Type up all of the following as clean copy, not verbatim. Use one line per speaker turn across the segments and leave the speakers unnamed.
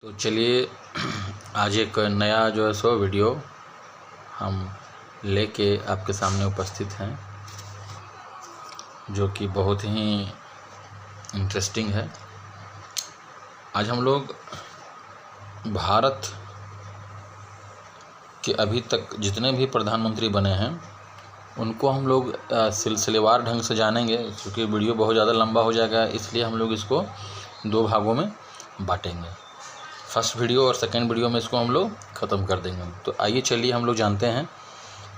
तो चलिए आज एक नया जो है सो वीडियो हम लेके आपके सामने उपस्थित हैं, जो कि बहुत ही इंटरेस्टिंग है। आज हम लोग भारत के अभी तक जितने भी प्रधानमंत्री बने हैं उनको हम लोग सिलसिलेवार ढंग से जानेंगे। क्योंकि वीडियो बहुत ज़्यादा लंबा हो जाएगा, इसलिए हम लोग इसको दो भागों में बांटेंगे। फर्स्ट वीडियो और सेकंड वीडियो में इसको हम लोग ख़त्म कर देंगे। तो आइए चलिए हम लोग जानते हैं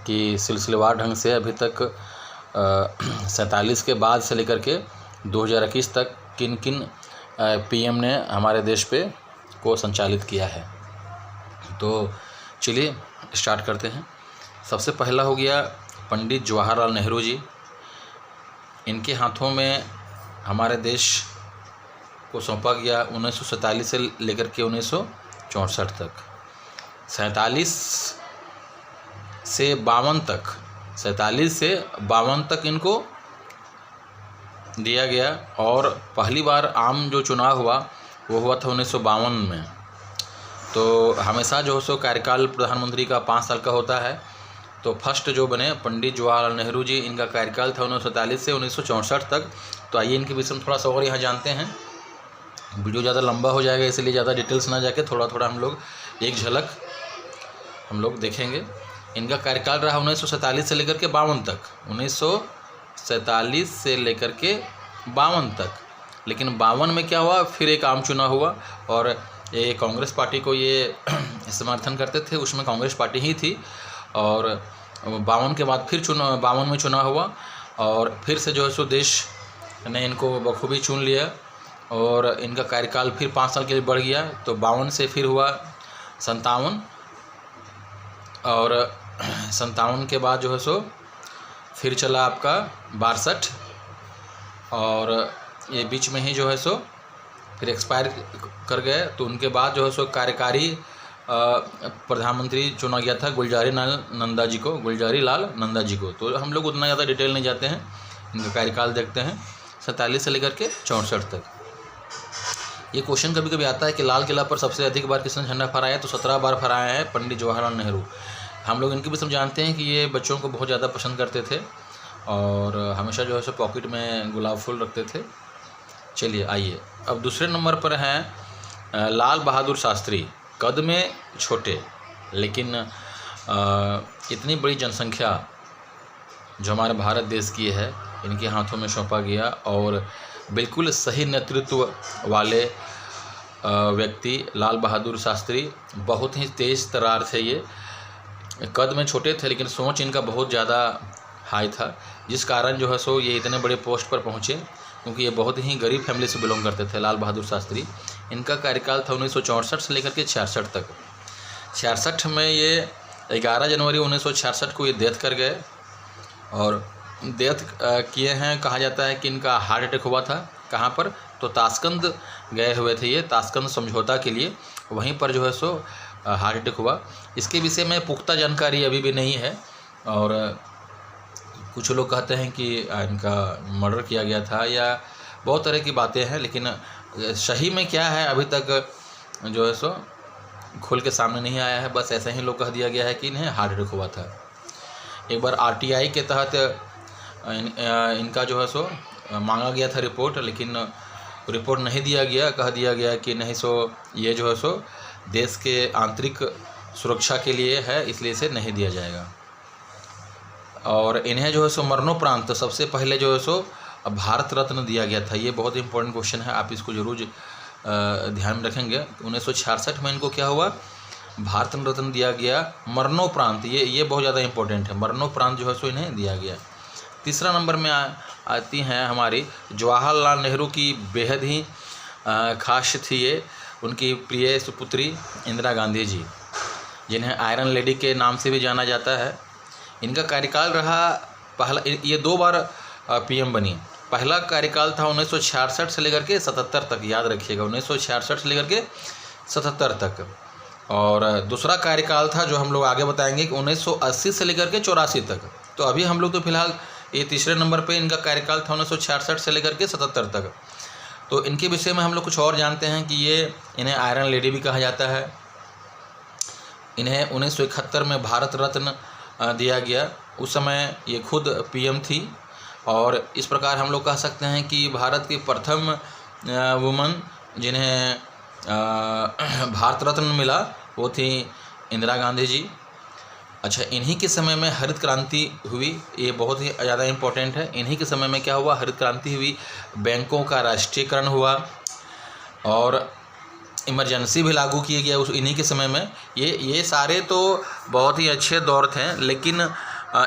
कि सिलसिलेवार ढंग से अभी तक 47 के बाद से लेकर के 2021 तक किन किन पीएम ने हमारे देश पे को संचालित किया है। तो चलिए स्टार्ट करते हैं। सबसे पहला हो गया पंडित जवाहरलाल नेहरू जी। इनके हाथों में हमारे देश को सौंपा गया 1947 से लेकर के 1964 तक। 47 से 52 तक इनको दिया गया। और पहली बार आम जो चुनाव हुआ वो हुआ था 1952 में। तो हमेशा जो सो कार्यकाल प्रधानमंत्री का 5 साल का होता है। तो फर्स्ट जो बने पंडित जवाहरलाल नेहरू जी, इनका कार्यकाल था 1947 से 1964 तक। तो आइए इनके विषय में थोड़ा सा और यहाँ जानते हैं। वीडियो ज़्यादा लंबा हो जाएगा, इसलिए ज़्यादा डिटेल्स ना जाके थोड़ा थोड़ा हम लोग एक झलक हम लोग देखेंगे। इनका कार्यकाल रहा 1947 से लेकर के 52 तक। 1947 से लेकर के 52 तक। लेकिन 52 में क्या हुआ, फिर एक आम चुनाव हुआ और ये कांग्रेस पार्टी को ये समर्थन करते थे, उसमें कांग्रेस पार्टी ही थी। और 52 के बाद फिर 52 में चुनाव हुआ और फिर से जो है सो देश ने इनको बखूबी चुन लिया और इनका कार्यकाल फिर 5 साल के लिए बढ़ गया। तो 52 से फिर हुआ 57 और 57 के बाद जो है सो फिर चला आपका 62 और ये बीच में ही जो है सो फिर एक्सपायर कर गए। तो उनके बाद जो है सो कार्यकारी प्रधानमंत्री चुना गया था गुलजारी लाल नंदा जी को। तो हम लोग उतना ज़्यादा डिटेल नहीं जाते हैं, इनका कार्यकाल देखते हैं 47 से लेकर के 64 तक। ये क्वेश्चन कभी कभी आता है कि लाल किला पर सबसे अधिक बार किसने झंडा फहराया, तो 17 बार फहराया है पंडित जवाहरलाल नेहरू। हम लोग इनके भी सब जानते हैं कि ये बच्चों को बहुत ज़्यादा पसंद करते थे और हमेशा जो है सो पॉकेट में गुलाब फूल रखते थे। चलिए आइए, अब दूसरे नंबर पर हैं लाल बहादुर शास्त्री। कद में छोटे लेकिन इतनी बड़ी जनसंख्या जो हमारे भारत देश की है, इनके हाथों में सौंपा गया। और बिल्कुल सही नेतृत्व वाले व्यक्ति लाल बहादुर शास्त्री, बहुत ही तेज़ तर्रार थे। ये कद में छोटे थे लेकिन सोच इनका बहुत ज़्यादा हाई था, जिस कारण जो है सो ये इतने बड़े पोस्ट पर पहुँचे, क्योंकि ये बहुत ही गरीब फैमिली से बिलोंग करते थे लाल बहादुर शास्त्री। इनका कार्यकाल था 1964 से लेकर के 66 तक। 66 में ये 11 जनवरी 1966 को ये डेथ कर गए और डेथ किए हैं। कहा जाता है कि इनका हार्ट अटैक हुआ था। कहाँ पर, तो ताशकंद गए हुए थे ये, ताशकंद समझौता के लिए, वहीं पर जो है सो हार्ट अटैक हुआ। इसके विषय में पुख्ता जानकारी अभी भी नहीं है और कुछ लोग कहते हैं कि इनका मर्डर किया गया था या बहुत तरह की बातें हैं, लेकिन सही में क्या है अभी तक जो है सो खुल के सामने नहीं आया है। बस ऐसा ही लोग कह दिया गया है कि इन्हें हार्ट अटैक हुआ था। एक बार आरटीआई के तहत इनका जो है सो मांगा गया था रिपोर्ट, लेकिन रिपोर्ट नहीं दिया गया। कह दिया गया कि नहीं सो ये जो है सो देश के आंतरिक सुरक्षा के लिए है, इसलिए इसे नहीं दिया जाएगा। और इन्हें जो है सो मरणोपरांत सबसे पहले जो है सो भारत रत्न दिया गया था। ये बहुत इंपॉर्टेंट क्वेश्चन है, आप इसको ज़रूर ध्यान में रखेंगे। 1966 में इनको क्या हुआ, भारत रत्न दिया गया मरणोपरांत। ये बहुत ज़्यादा इंपॉर्टेंट है, मरणोपरांत जो है सो इन्हें दिया गया। तीसरा नंबर में आती हैं हमारी जवाहरलाल नेहरू की बेहद ही खास थी ये, उनकी प्रिय सुपुत्री इंदिरा गांधी जी, जिन्हें आयरन लेडी के नाम से भी जाना जाता है। इनका कार्यकाल रहा पहला, ये 2 बार पीएम बनी। पहला कार्यकाल था 1966 से लेकर के 77 तक, याद रखिएगा 1966 से लेकर के 77 तक। और दूसरा कार्यकाल था जो हम लोग आगे बताएंगे कि 1980 से लेकर के 84 तक। तो अभी हम लोग तो फिलहाल ये तीसरे नंबर पे इनका कार्यकाल था 1966 से लेकर के 77 तक। तो इनके विषय में हम लोग कुछ और जानते हैं कि इन्हें आयरन लेडी भी कहा जाता है। इन्हें 1971 में भारत रत्न दिया गया। उस समय ये खुद पीएम थी और इस प्रकार हम लोग कह सकते हैं कि भारत की प्रथम वुमन जिन्हें भारत रत्न मिला वो थी इंदिरा गांधी जी। अच्छा, इन्हीं के समय में हरित क्रांति हुई, ये बहुत ही ज़्यादा इम्पोर्टेंट है। इन्हीं के समय में क्या हुआ, हरित क्रांति हुई, बैंकों का राष्ट्रीयकरण हुआ और इमरजेंसी भी लागू किया गया उस इन्हीं के समय में। ये सारे तो बहुत ही अच्छे दौर थे, लेकिन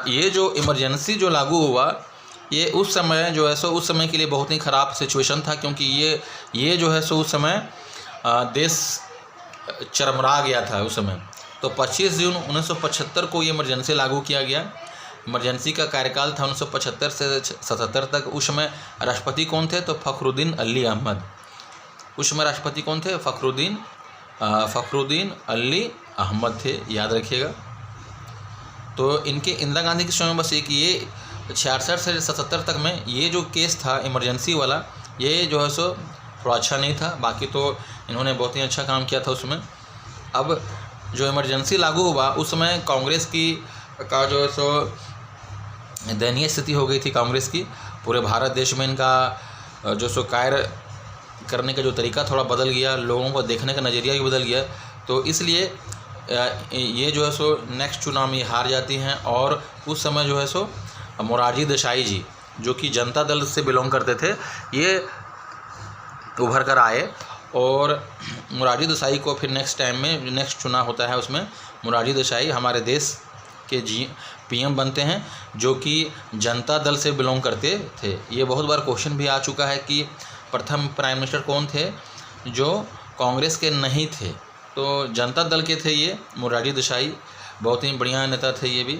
ये जो इमरजेंसी जो लागू हुआ ये उस समय जो है सो उस समय के लिए बहुत ही ख़राब सिचुएशन था, क्योंकि ये जो है सो उस समय देश चरमरा गया था उस समय। तो 25 जून 1975 को ये इमरजेंसी लागू किया गया। इमरजेंसी का कार्यकाल था 1975 से 77 तक। उस समय राष्ट्रपति कौन थे, तो फ़खरुद्दीन अली अहमद। उस समय राष्ट्रपति कौन थे, फ़खरुद्दीन अली अहमद थे, याद रखिएगा। तो इनके इंदिरा गांधी के समय बस एक ये 66 से 77 तक में ये जो केस था इमरजेंसी वाला, ये जो है सो थोड़ा अच्छा नहीं था। बाकी तो इन्होंने बहुत ही अच्छा काम किया था उसमें। अब जो इमरजेंसी लागू हुआ उस समय कांग्रेस का जो है सो दयनीय स्थिति हो गई थी कांग्रेस की। पूरे भारत देश में इनका जो सो कार्य करने का जो तरीका थोड़ा बदल गया, लोगों को देखने का नज़रिया भी बदल गया। तो इसलिए ये जो है सो नेक्स्ट चुनाव में हार जाती हैं और उस समय जो है सो मोरारजी देसाई जी, जो कि जनता दल से बिलोंग करते थे, ये उभर कर आए और मोरारजी देसाई को फिर नेक्स्ट टाइम में नेक्स्ट चुनाव होता है उसमें मोरारजी देसाई हमारे देश के पीएम बनते हैं, जो कि जनता दल से बिलोंग करते थे। ये बहुत बार क्वेश्चन भी आ चुका है कि प्रथम प्राइम मिनिस्टर कौन थे जो कांग्रेस के नहीं थे, तो जनता दल के थे ये मोरारजी देसाई। बहुत ही बढ़िया नेता थे ये भी,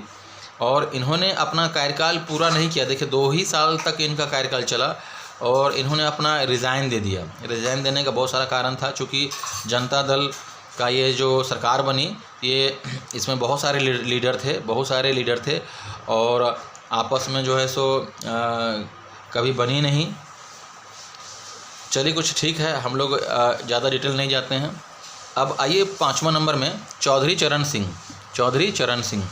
और इन्होंने अपना कार्यकाल पूरा नहीं किया। देखिए 2 ही साल तक इनका कार्यकाल चला और इन्होंने अपना रिज़ाइन दे दिया। रिज़ाइन देने का बहुत सारा कारण था, चूँकि जनता दल का ये जो सरकार बनी, ये इसमें बहुत सारे लीडर थे और आपस में जो है सो कभी बनी नहीं। चलिए कुछ ठीक है, हम लोग ज़्यादा डिटेल नहीं जाते हैं। अब आइए 5वां नंबर में चौधरी चरण सिंह।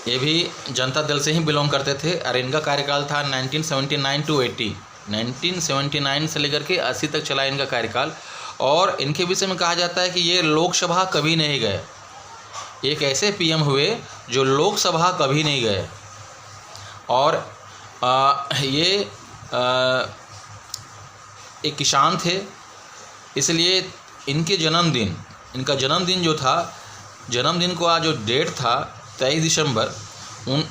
ये भी जनता दल से ही बिलोंग करते थे और इनका कार्यकाल था 1979 to 80। 1979 से लेकर के 80 तक चला इनका कार्यकाल। और इनके विषय में कहा जाता है कि ये लोकसभा कभी नहीं गए। एक ऐसे पीएम हुए जो लोकसभा कभी नहीं गए। और ये एक किसान थे, इसलिए इनका जन्मदिन जो था, जन्मदिन को आज जो डेट था 23 दिसंबर,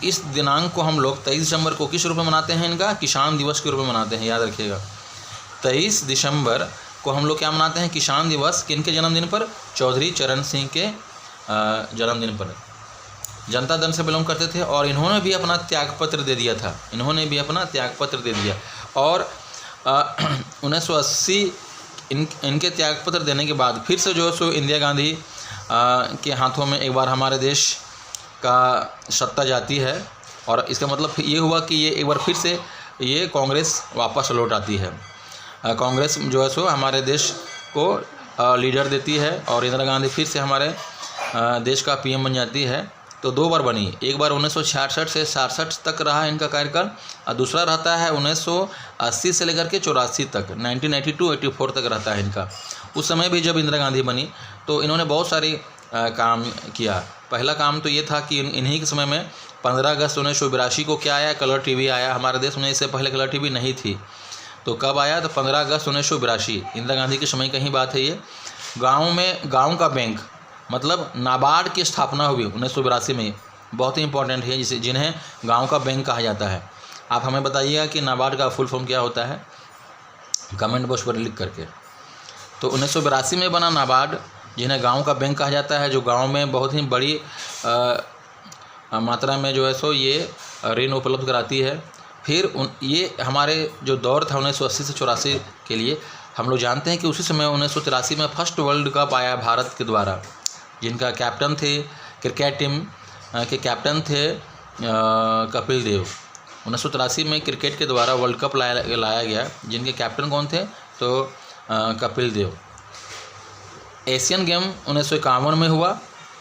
इस दिनांक को हम लोग 23 दिसंबर को किस रूप में मनाते हैं, इनका किसान दिवस के रूप में मनाते हैं, याद रखिएगा। 23 दिसंबर को हम लोग क्या मनाते हैं, किसान दिवस। किनके जन्मदिन पर, चौधरी चरण सिंह के जन्मदिन पर। जनता दल से बिलोंग करते थे और इन्होंने भी अपना त्यागपत्र दे दिया और 1980 इनके त्यागपत्र देने के बाद फिर से जो है सो इंदिरा गांधी के हाथों में एक बार हमारे देश का सत्ता जाती है। और इसका मतलब ये हुआ कि ये एक बार फिर से ये कांग्रेस वापस लौट आती है। कांग्रेस जो है सो हमारे देश को लीडर देती है और इंदिरा गांधी फिर से हमारे देश का पीएम बन जाती है। तो 2 बार बनी, एक बार 1966 से 67 तक रहा इनका कार्यकाल और दूसरा रहता है 1980 से लेकर के 84 तक, 1982-84 तक रहता है इनका। उस समय भी जब इंदिरा गांधी बनी तो इन्होंने बहुत सारी काम किया। पहला काम तो ये था कि इन्हीं के समय में 15 अगस्त 1982 को क्या आया, कलर टीवी आया हमारे देश में। इससे पहले कलर टीवी नहीं थी। तो कब आया, तो 15 अगस्त 1982, इंदिरा गांधी के समय की ही बात है ये। गाँव का बैंक मतलब नाबार्ड की स्थापना हुई 1982 में। बहुत ही इंपॉर्टेंट है जिन्हें गांव का बैंक कहा जाता है। आप हमें बताइएगा कि नाबार्ड का फुल फॉर्म क्या होता है, कमेंट बॉक्स पर लिख करके। तो 1982 में बना नाबार्ड, जिन्हें गांव का बैंक कहा जाता है, जो गांव में बहुत ही बड़ी मात्रा में जो है सो ये ऋण उपलब्ध कराती है। फिर ये हमारे जो दौर था 1980 से 84 के लिए, हम लोग जानते हैं कि उसी समय 1983 में फर्स्ट वर्ल्ड कप आया भारत के द्वारा, जिनका कैप्टन थे, क्रिकेट टीम के कैप्टन थे कपिल देव। 1983 में क्रिकेट के द्वारा वर्ल्ड कप लाया गया, जिनके कैप्टन कौन थे, तो कपिल देव। एशियन गेम 1951 में हुआ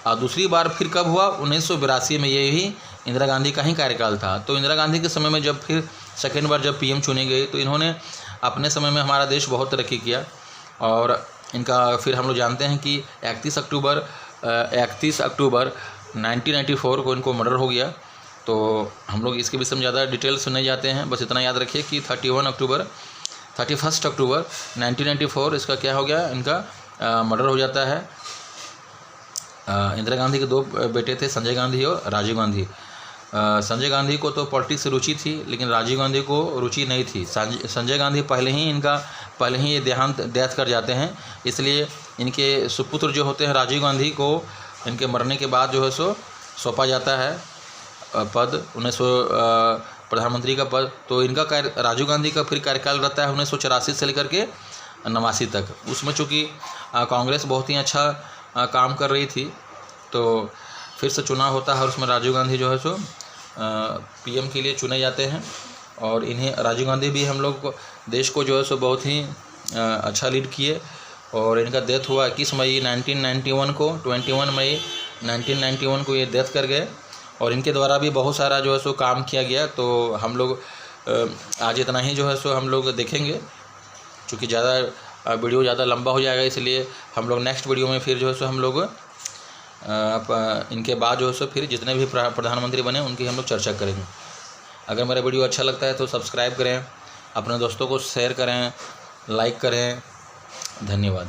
और दूसरी बार फिर कब हुआ, 1982 में। ये भी इंदिरा गांधी का ही कार्यकाल था। तो इंदिरा गांधी के समय में जब फिर सेकेंड बार जब पीएम चुने गए तो इन्होंने अपने समय में हमारा देश बहुत तरक्की किया। और इनका फिर हम लोग जानते हैं कि 31 अक्टूबर 1994 को इनको मर्डर हो गया। तो हम लोग इसके विषय में ज़्यादा डिटेल सुनने जाते हैं, बस इतना याद रखिए कि 31 अक्टूबर 1994 इसका क्या हो गया, इनका मर्डर हो जाता है। इंदिरा गांधी के दो बेटे थे, संजय गांधी और राजीव गांधी। संजय गांधी को तो पॉलिटिक्स से रुचि थी, लेकिन राजीव गांधी को रुचि नहीं थी। संजय गांधी पहले ही ये डेथ कर जाते हैं, इसलिए इनके सुपुत्र जो होते हैं राजीव गांधी को इनके मरने के बाद जो है सो सौंपा जाता है पद, 1900 प्रधानमंत्री का पद। तो इनका राजीव गांधी का फिर कार्यकाल रहता है 1984 से लेकर के 89 तक। उसमें चूँकि कांग्रेस बहुत ही अच्छा काम कर रही थी, तो फिर से चुनाव होता है और उसमें राजीव गांधी जो है सो पीएम के लिए चुने जाते हैं। और इन्हें राजीव गांधी भी हम लोग को देश को जो है सो बहुत ही अच्छा लीड किए। और इनका डेथ हुआ 21 मई 1991 को, 21 मई 1991 को ये डेथ कर गए। और इनके द्वारा भी बहुत सारा जो है सो काम किया गया। तो हम लोग आज इतना ही जो है सो हम लोग देखेंगे, चूँकि वीडियो ज़्यादा लंबा हो जाएगा, इसलिए हम लोग नेक्स्ट वीडियो में फिर जो है सो हम लोग इनके बाद जो है सो फिर जितने भी प्रधानमंत्री बने उनकी हम लोग चर्चा करेंगे। अगर मेरा वीडियो अच्छा लगता है तो सब्सक्राइब करें, अपने दोस्तों को शेयर करें, लाइक करें। धन्यवाद।